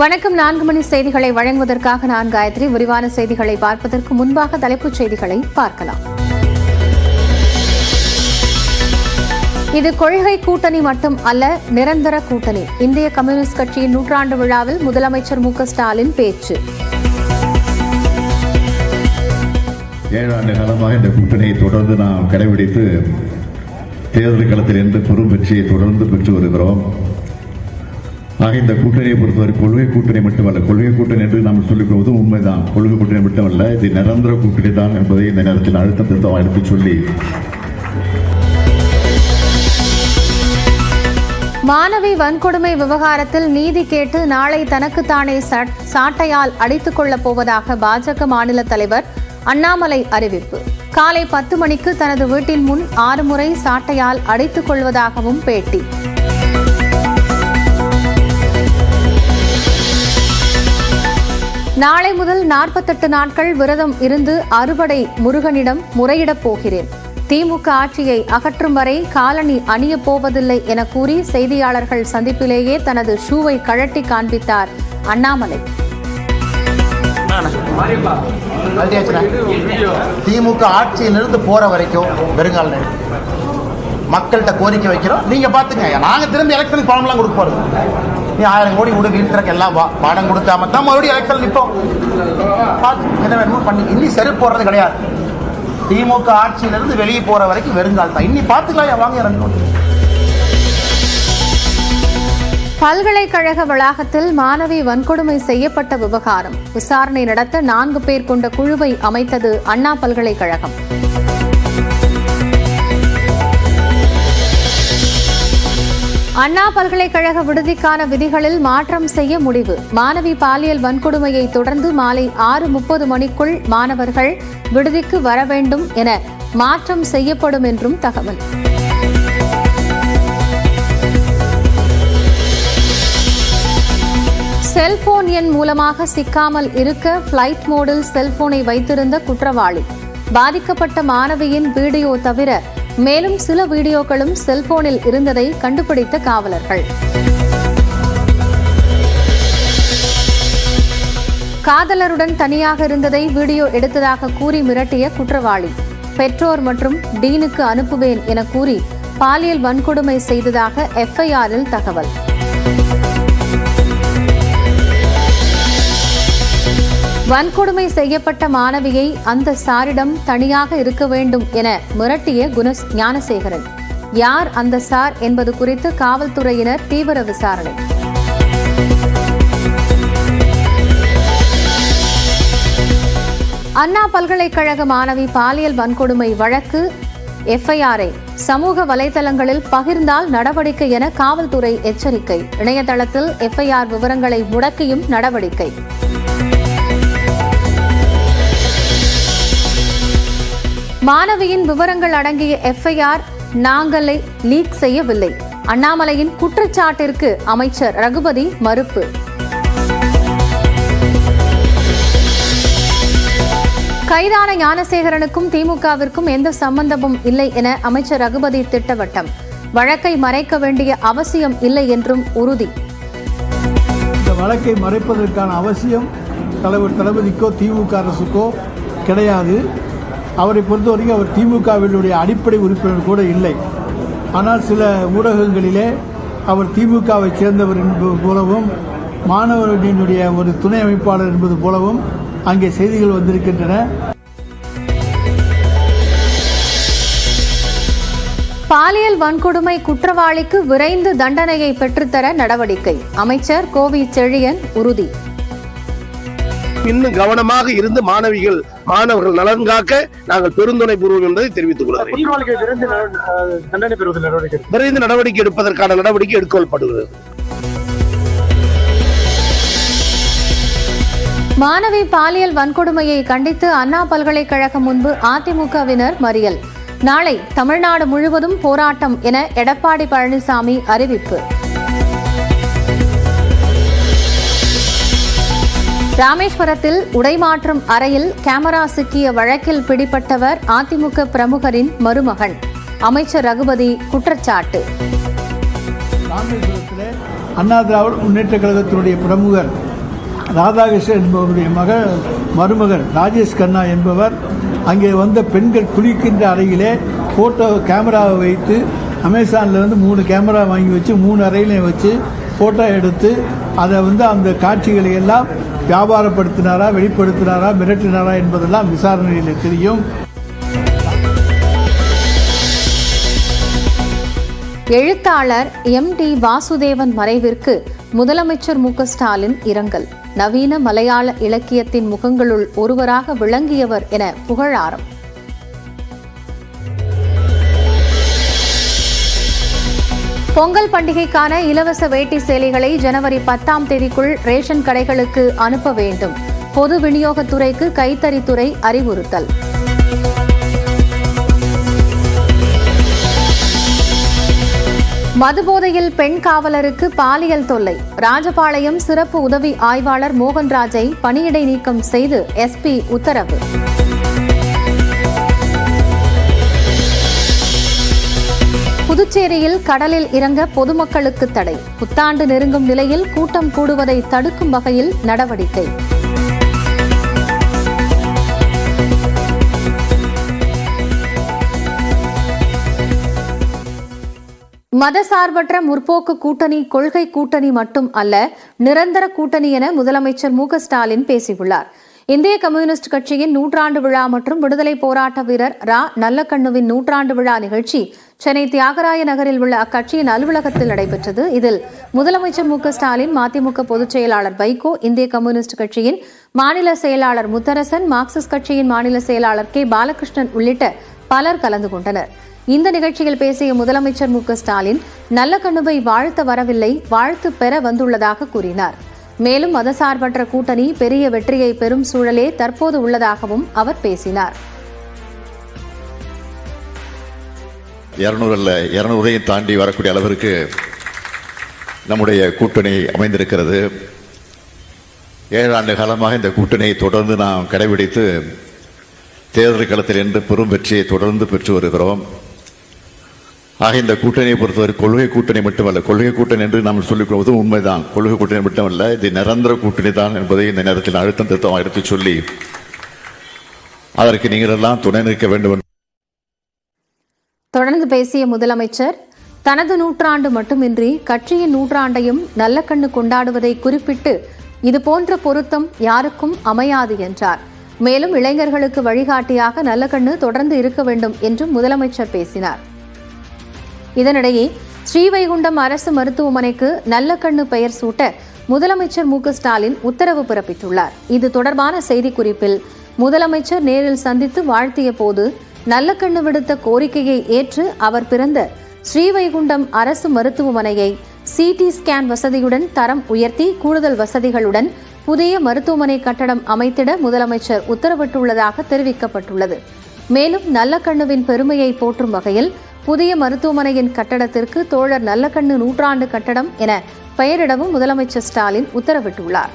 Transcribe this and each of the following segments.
வணக்கம். 4 மணி செய்திகளை வழங்குவதற்காக நான் காயத்ரி. விரிவான செய்திகளை பார்ப்பதற்கு முன்பாக தலைப்புச் செய்திகளை பார்க்கலாம். இது கொள்கை கூட்டணி மட்டும் அல்ல, நிரந்தர கூட்டணி. இந்திய கம்யூனிஸ்ட் கட்சியின் 100ஆண்டு விழாவில் முதலமைச்சர் மு.க. ஸ்டாலின் பேச்சு. 7 ஆண்டு காலமாக இந்த கூட்டணியை தொடர்ந்து நாம் கடைபிடித்து தேர்தல் களத்தில் இருந்து பெரும் வெற்றியை தொடர்ந்து பெற்று வருகிறோம். ஆக இந்த கூட்டணியை பொறுத்தவரை கொள்கை கூட்டணி மட்டுமல்ல, கொள்கை கூட்டணி என்று நாம் சொல்லிக் கொள்வது உண்மைதான். கொள்கை கூட்டணி மட்டுமல்ல, இது நிரந்தர கூட்டணி தான் என்பதை இந்த நேரத்தில் அழுத்தம் திருத்தம் எடுத்துச் சொல்லி, மாணவி வன்கொடுமை விவகாரத்தில் நீதி கேட்டு நாளை தனக்குத்தானே சாட்டையால் அடித்துக் கொள்ளப் போவதாக பாஜக மாநில தலைவர் அண்ணாமலை அறிவிப்பு. காலை 10 மணிக்கு தனது வீட்டின் முன் 6 முறை சாட்டையால் அடித்துக் கொள்வதாகவும் பேட்டி. நாளை முதல் 48 நாட்கள் விரதம் இருந்து அறுபடை முருகனிடம் முறையிடப் போகிறேன். திமுக ஆட்சியை அகற்றும் வரை காலணி அணியப் போவதில்லை என கூறி செய்தியாளர்கள் சந்திப்பிலேயே தனது ஷூவை கழட்டி காண்பித்தார் அண்ணாமலை. திமுக ஆட்சியிலிருந்து போற வரைக்கும் வெறுங்கால மக்கள்கிட்ட கோரிக்கை வைக்கிறோம். நீங்க பாத்துங்க, நாங்க திரும்பி எலெக்ஷன் பணம்லாம் கொடுக்க போறோம். நீ 1000 கோடி கூட வீழ்த்திறக்க எல்லாம் பாடம் கொடுத்தாம தான் மறுபடியும் எலெக்ஷன் நிற்போம். என்ன வேணுமோ பண்ணி இன்னி செருப்பு போடுறது கிடையாது. திமுக ஆட்சியிலிருந்து வெளியே போற வரைக்கும் வெறுங்கால் தான். இன்னி பாத்துக்கலாம், வாங்க 2 கோடி. பல்கலைக்கழக வளாகத்தில் மாணவி வன்கொடுமை செய்யப்பட்ட விவகாரம் விசாரணை நடத்த 4 பேர் கொண்ட குழுவை அமைத்தது அண்ணா பல்கலைக்கழகம். அண்ணா பல்கலைக்கழக விடுதிக்கான விதிகளில் மாற்றம் செய்ய முடிவு. மாணவி பாலியல் வன்கொடுமையை தொடர்ந்து மாலை 6:30 மணிக்குள் மாணவர்கள் விடுதிக்கு வர வேண்டும் என மாற்றம் செய்யப்படும் என்றும் தகவல். செல்போன் எண் மூலமாக சிக்காமல் இருக்க பிளைட் மோடில் செல்போனை வைத்திருந்த குற்றவாளி. பாதிக்கப்பட்ட மாணவியின் வீடியோ தவிர மேலும் சில வீடியோக்களும் செல்போனில் இருந்ததை கண்டுபிடித்த காவலர்கள். காதலருடன் தனியாக இருந்ததை வீடியோ எடுத்ததாக கூறி மிரட்டிய குற்றவாளி. பெற்றோர் மற்றும் டீனுக்கு அனுப்புவேன் என கூறி பாலியல் வன்கொடுமை செய்ததாக எஃப்ஐஆரில் தகவல். வன்கொடுமை செய்யப்பட்ட மாணவியை அந்த சாரிடம் தனியாக இருக்க வேண்டும் என மிரட்டிய ஞானசேகரன். யார் அந்த சார் என்பது குறித்து காவல்துறையினர் தீவிர விசாரணை. அண்ணா பல்கலைக்கழக மாணவி பாலியல் வன்கொடுமை வழக்கு எஃப்ஐஆரை சமூக வலைதளங்களில் பகிர்ந்தால் நடவடிக்கை என காவல்துறை எச்சரிக்கை. இணையதளத்தில் எஃப்ஐஆர் விவரங்களை முடக்கியும் நடவடிக்கை. மாணவியின் விவரங்கள் அடங்கிய எஃப்ஐஆர் நாங்களே லீக் செய்யவில்லை. அண்ணாமலையின் குற்றச்சாட்டிற்கு அமைச்சர் ரகுபதி மறுப்பு. கைதான ஞானசேகரனுக்கும் திமுகவிற்கும் எந்த சம்பந்தமும் இல்லை என அமைச்சர் ரகுபதி திட்டவட்டம். வழக்கை மறைக்க வேண்டிய அவசியம் இல்லை என்றும் உறுதி. இந்த வழக்கை மறைப்பதற்கான அவசியம் தளபதிக்கோ திமுக அரசுக்கோ கிடையாது. அவரை பொறுத்தவரைக்கும் அவர் திமுகவினுடைய அடிப்படை உறுப்பினர் கூட இல்லை. ஆனால் சில ஊடகங்களிலே அவர் திமுகவை சேர்ந்தவர் என்பது போலவும் மாணவர்களினுடைய ஒரு துணை அமைப்பாளர் என்பது போலவும் அங்கே செய்திகள் வந்திருக்கின்றன. பாலியல் வன்கொடுமை குற்றவாளிக்கு விரைந்து தண்டனையை பெற்றுத்தர நடவடிக்கை. அமைச்சர் கோவி செழியன் உறுதி. இன்னும் கவனமாக இருந்து மாணவர்கள் நலன் காக்க நாங்கள் பெருந்துணை பூர்வம் என்பதை தெரிவித்துக் கொள்கிறேன். விரைந்து நடவடிக்கை எடுப்பதற்கான நடவடிக்கை எடுக்கப்படுகிறது. மாணவி பாலியல் வன்கொடுமையை கண்டித்து அண்ணா பல்கலைக்கழகம் முன்பு அதிமுகவினர் மறியல். நாளை தமிழ்நாடு முழுவதும் போராட்டம் என எடப்பாடி பழனிசாமி அறிவிப்பு. ராமேஸ்வரத்தில் உடைமாற்றும் அறையில் கேமரா சிக்கிய வழக்கில் பிடிபட்டவர் அதிமுக பிரமுகரின் மருமகன். அமைச்சர் ரகுபதி குற்றச்சாட்டு. ராமேஸ்வரத்தில் அண்ணா திராவிட முன்னேற்ற கழகத்தினுடைய பிரமுகர் ராதாகிருஷ்ணன் என்பவருடைய மருமகன் ராஜேஷ் கண்ணா என்பவர் அங்கே வந்த பெண்கள் குளிக்கின்ற அறையிலே கேமராவை வைத்து அமேசான்லேருந்து 3 கேமரா வாங்கி வச்சு 3 அறையிலையும் வச்சு ஃபோட்டோ எடுத்து அதை அந்த காட்சிகளை எல்லாம் வியாபாரப்படுத்தினாரா, வெளிப்படுத்தினாரா, மிரட்டினாரா என்பதெல்லாம் விசாரணையில் தெரியும். எழுத்தாளர் MD வாசுதேவன் மறைவிற்கு முதலமைச்சர் மு க ஸ்டாலின் இரங்கல். நவீன மலையாள இலக்கியத்தின் முகங்களுள் ஒருவராக விளங்கியவர் என புகழாரம். பொங்கல் பண்டிகைக்கான இலவச வேட்டி சேலைகளை ஜனவரி 10ஆம் தேதிக்குள் ரேஷன் கடைகளுக்கு அனுப்ப வேண்டும். பொது விநியோகத்துறைக்கு கைத்தறித்துறை அறிவுறுத்தல். மதுபோதையில் பெண் காவலருக்கு பாலியல் தொல்லை. ராஜபாளையம் சிறப்பு உதவி ஆய்வாளர் மோகன்ராஜை பணியிடை நீக்கம் செய்து SP உத்தரவு. புதுச்சேரியில் கடலில் இறங்க பொதுமக்களுக்கு தடை. புத்தாண்டு நெருங்கும் நிலையில் கூட்டம் கூடுவதை தடுக்கும் வகையில் நடவடிக்கை. மதசார்பற்ற முற்போக்கு கூட்டணி கொள்கை கூட்டணி மட்டும் அல்ல, நிரந்தர கூட்டணி என முதலமைச்சர் மு க ஸ்டாலின் பேசியுள்ளார். இந்திய கம்யூனிஸ்ட் கட்சியின் 100ஆண்டு விழா மற்றும் விடுதலை போராட்ட வீரர் ரா. நல்லக்கண்ணுவின் 100ஆண்டு விழா நிகழ்ச்சி சென்னை தியாகராய நகரில் உள்ள அக்கட்சியின் அலுவலகத்தில் நடைபெற்றது. இதில் முதலமைச்சர் மு க ஸ்டாலின், மதிமுக பொதுச் செயலாளர் வைகோ, இந்திய கம்யூனிஸ்ட் கட்சியின் மாநில செயலாளர் முத்தரசன், மார்க்சிஸ்ட் கட்சியின் மாநில செயலாளர் K. பாலகிருஷ்ணன் உள்ளிட்ட பலர் கலந்து கொண்டனர். இந்த நிகழ்ச்சியில் பேசிய முதலமைச்சர் மு க ஸ்டாலின், நல்லக்கண்ணுவை வாழ்த்த வரவில்லை, வாழ்த்து பெற வந்துள்ளதாக கூறினார். மேலும் மதசார்பற்ற கூட்டணி பெரிய வெற்றியை பெறும் சூழலே தற்போது உள்ளதாகவும் அவர் பேசினார். 200 அல்ல 200ஐயும் தாண்டி வரக்கூடிய அளவிற்கு நம்முடைய கூட்டணி அமைந்திருக்கிறது. 7 ஆண்டு காலமாக இந்த கூட்டணியை தொடர்ந்து நாம் கடைபிடித்து தேர்தல் களத்தில் என்று பெரும் வெற்றியை தொடர்ந்து பெற்று வருகிறோம். ஆக இந்த கூட்டணியை பொறுத்தவரை கொள்கை கூட்டணி மட்டுமல்ல, கொள்கை கூட்டணி என்று நாம் சொல்லிக் கொள்வது உண்மைதான். கொள்கை கூட்டணி மட்டுமல்ல, இது நிரந்தர கூட்டணி தான் என்பதை இந்த நேரத்தில் அழுத்தம் திருத்தமாக எடுத்துச் சொல்லி அதற்கு நீங்கள் எல்லாம் துணை நிற்க வேண்டும். தொடர்ந்து பேசிய முதலமைச்சர், தனது 100ஆண்டு மட்டுமின்றி கட்சியின் 100ஆண்டையும் நல்லக்கண்ணு கொண்டாடுவதை குறிப்பிட்டு இதுபோன்ற பொருத்தம் யாருக்கும் அமையாது என்றார். மேலும் இளைஞர்களுக்கு வழிகாட்டியாக நல்லக்கண்ணு தொடர்ந்து இருக்க வேண்டும் என்றும் முதலமைச்சர் பேசினார். இதனிடையே ஸ்ரீவைகுண்டம் அரசு மருத்துவமனைக்கு நல்லக்கண்ணு பெயர் சூட்ட முதலமைச்சர் மு க ஸ்டாலின் உத்தரவு பிறப்பித்துள்ளார். இது தொடர்பான செய்திக்குறிப்பில் முதலமைச்சர் நேரில் சந்தித்து வாழ்த்திய போது நல்லக்கண்ணு விடுத்த கோரிக்கையை ஏற்று அவர் பிறந்த ஸ்ரீவைகுண்டம் அரசு மருத்துவமனையை CT ஸ்கேன் வசதியுடன் தரம் உயர்த்தி கூடுதல் வசதிகளுடன் புதிய மருத்துவமனை கட்டடம் அமைத்திட முதலமைச்சர் உத்தரவிட்டுள்ளதாக தெரிவிக்கப்பட்டுள்ளது. மேலும் நல்லக்கண்ணுவின் பெருமையை போற்றும் வகையில் புதிய மருத்துவமனையின் கட்டடத்திற்கு தோழர் நல்லக்கண்ணு 100ஆண்டு கட்டடம் என பெயரிடவும் முதலமைச்சர் ஸ்டாலின் உத்தரவிட்டுள்ளார்.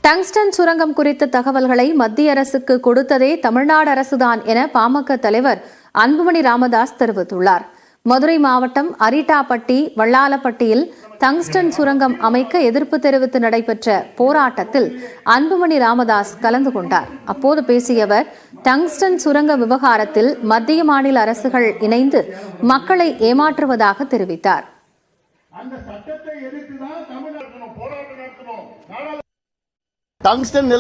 டங்ஸ்டன் சுரங்கம் குறித்த தகவல்களை மத்திய அரசுக்கு கொடுத்ததே தமிழ்நாடு அரசுதான் என பாமக தலைவர் அன்புமணி ராமதாஸ் தெரிவித்துள்ளார். மதுரை மாவட்டம் அரிட்டாப்பட்டி, வல்லாலப்பட்டியில் டங்ஸ்டன் சுரங்கம் அமைக்க எதிர்ப்பு தெரிவித்து நடைபெற்ற போராட்டத்தில் அன்புமணி ராமதாஸ் கலந்து கொண்டார். அப்போது பேசிய அவர், டங்ஸ்டன் சுரங்க விவகாரத்தில் மத்திய மாநில அரசுகள் இணைந்து மக்களை ஏமாற்றுவதாக தெரிவித்தார். டங்ஸ்டன்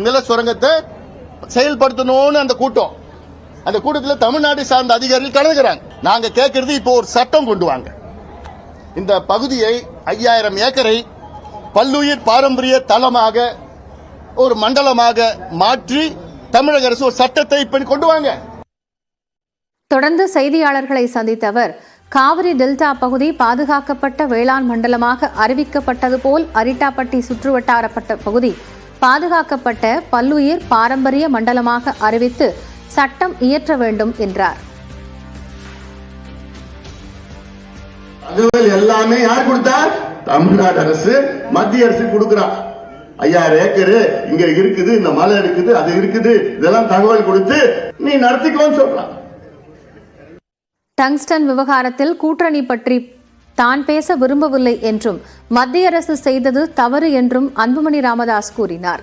நில சுரங்கத்தை செயல்படுத்தணும்னு அந்த கூட்டத்தில் தமிழ்நாடு சார்ந்த அதிகாரிகள் கலந்துக்கிறாங்க. நாங்க கேட்கறது இப்போ ஒரு சட்டம் கொண்டு வாங்க, இந்த பகுதியை 5000 ஏக்கரை பல்லுயிர் பாரம்பரிய தளமாக ஒரு மண்டலமாக மாற்றி தமிழக அரசு ஒரு சட்டத்தை இப்படி கொண்டு வாங்க. தொடர்ந்து செய்தியாளர்களை சந்தித்த அவர், காவிரி டெல்டா பகுதி பாதுகாக்கப்பட்ட வேளாண் மண்டலமாக அறிவிக்கப்பட்டது போல் அரிட்டாப்பட்டி சுற்றுவட்டாரப்பட்ட பகுதி பாதுகாக்கப்பட்ட பல்லுயிர் பாரம்பரிய மண்டலமாக அறிவித்து சட்டம் இயற்ற வேண்டும் என்றார். தகவல் எல்லாமே யார் கொடுத்தா? தமிழ்நாடு அரசு, மத்திய அரசு கொடுக்கிறா. 5000 ஏக்கரு இங்க இருக்குது, இந்த மலை இருக்குது, அது இருக்குது, இதெல்லாம் தகவல் கொடுத்து நீ நடத்திக்கோன்னு சொல்றான். டங்ஸ்டன் விவகாரத்தில் கூட்டணி பற்றி தான் பேச விரும்பவில்லை என்றும் மத்திய அரசு செய்தது தவறு என்றும் அன்புமணி ராமதாஸ் கூறினார்.